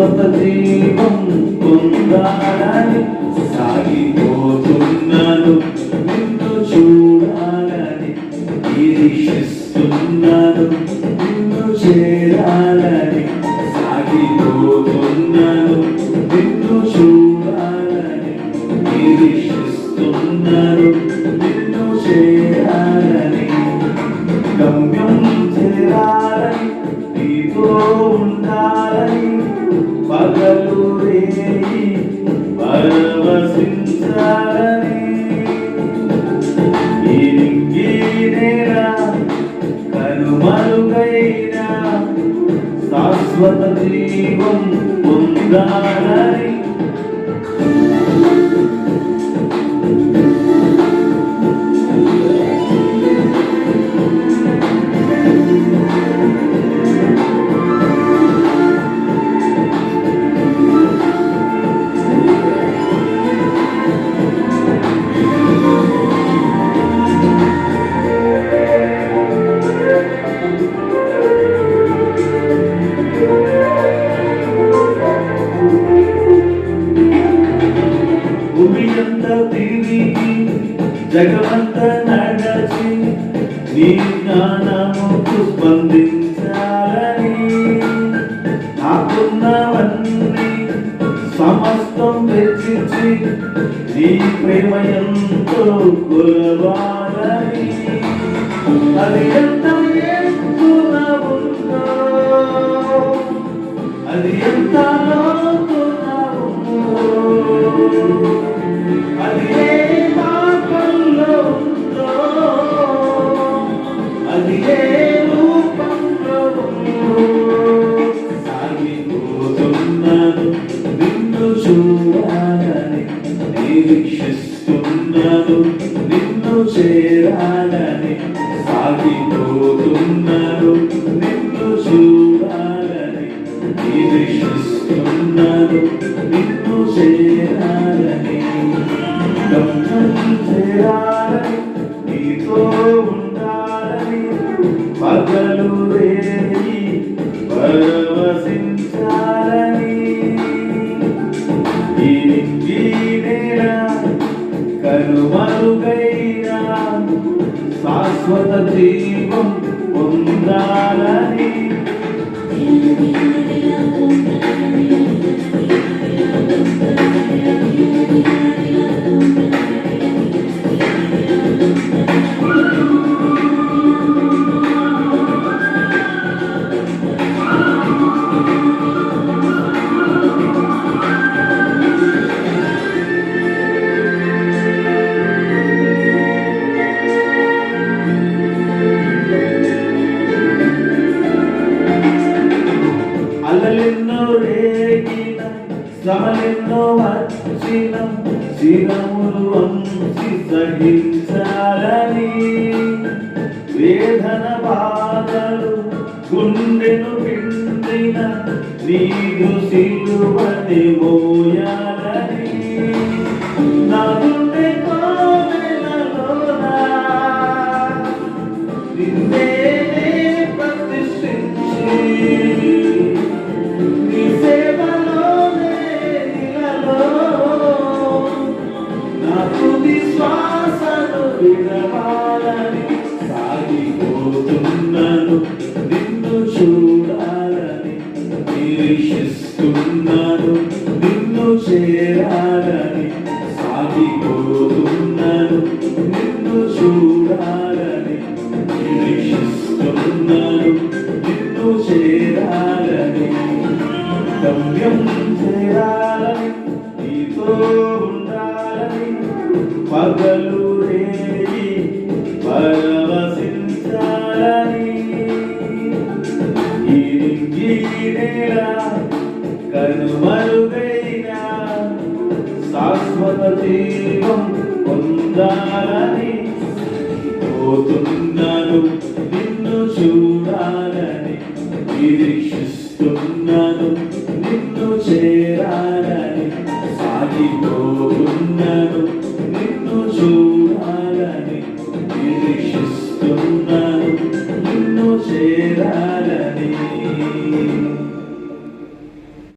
శాశ్వత జీవం పొందాలని సాగిపోతున్నాను, నిన్ను చూడాలని నిరీక్షిస్తున్నాను, నిన్ను చేరాలని సాగిపోతున్నాను, నిన్ను చూడాలని నిరీక్షిస్తున్నాను, నిన్ను చేరాలని గమ్యం చేరాలని నీతో ఉండాలని పగలు రేయి పరవశించాలని ఈ నేల కనుమరుగైన శాశ్వత జీవం పొందాలని భూమియంత తిరిగి జగమంత నడచి నీ జ్ఞానముకు స్పందించాలని నాకున్నవన్నీ సమస్తం తెచ్చి నీ ప్రేమ ఎంతో కొలవాలని అది ఎంత ఎత్తున ఉందో అది ఎంత లోతున ఉందో అది ఏ మార్గంలో ఉందో అది ఏ రూపంలో ఉందో సాగిపోతున్నాను, నిన్ను చూడాలని నిరీక్షిస్తున్నాను, నిన్ను చేరాలని సాగిపోతున్నాను, నిన్ను చూడాలని నిరీక్షిస్తున్నాను, నిన్ను చేరాలని గమ్యం చేరాలని నీతో ఉండాలని పగలు రేయి పరవశించాలని ఈ నేల కనుమరుగైన శాశ్వత జీవం పొందాలని అలలెన్నో రేగిన శ్రమలెన్నో వచ్చిన శిరములు వంచి సహించాలని వేదన బాధలు గుండెను పిండిన నీదు సిలువని మోయాలని నా గుండె కోవెలలోనా నిన్నే ప్రతిష్ఠించి విడవాలని సాగిపోతున్నాను, నిన్ను చూడాలని నిరీక్షిస్తున్నాను, నిన్ను చేరాలని సాగిపోతున్నాను, నిన్ను చూడాలని నిరీక్షిస్తున్నాను, నిన్ను చేరాలని గమ్యం చేరాలని నీతో ఉండాలని పగలు రేయి పరవశించాలని ఈ నేల కనుమరుగైన శాశ్వత జీవం పొందాలని పోతున్నాను.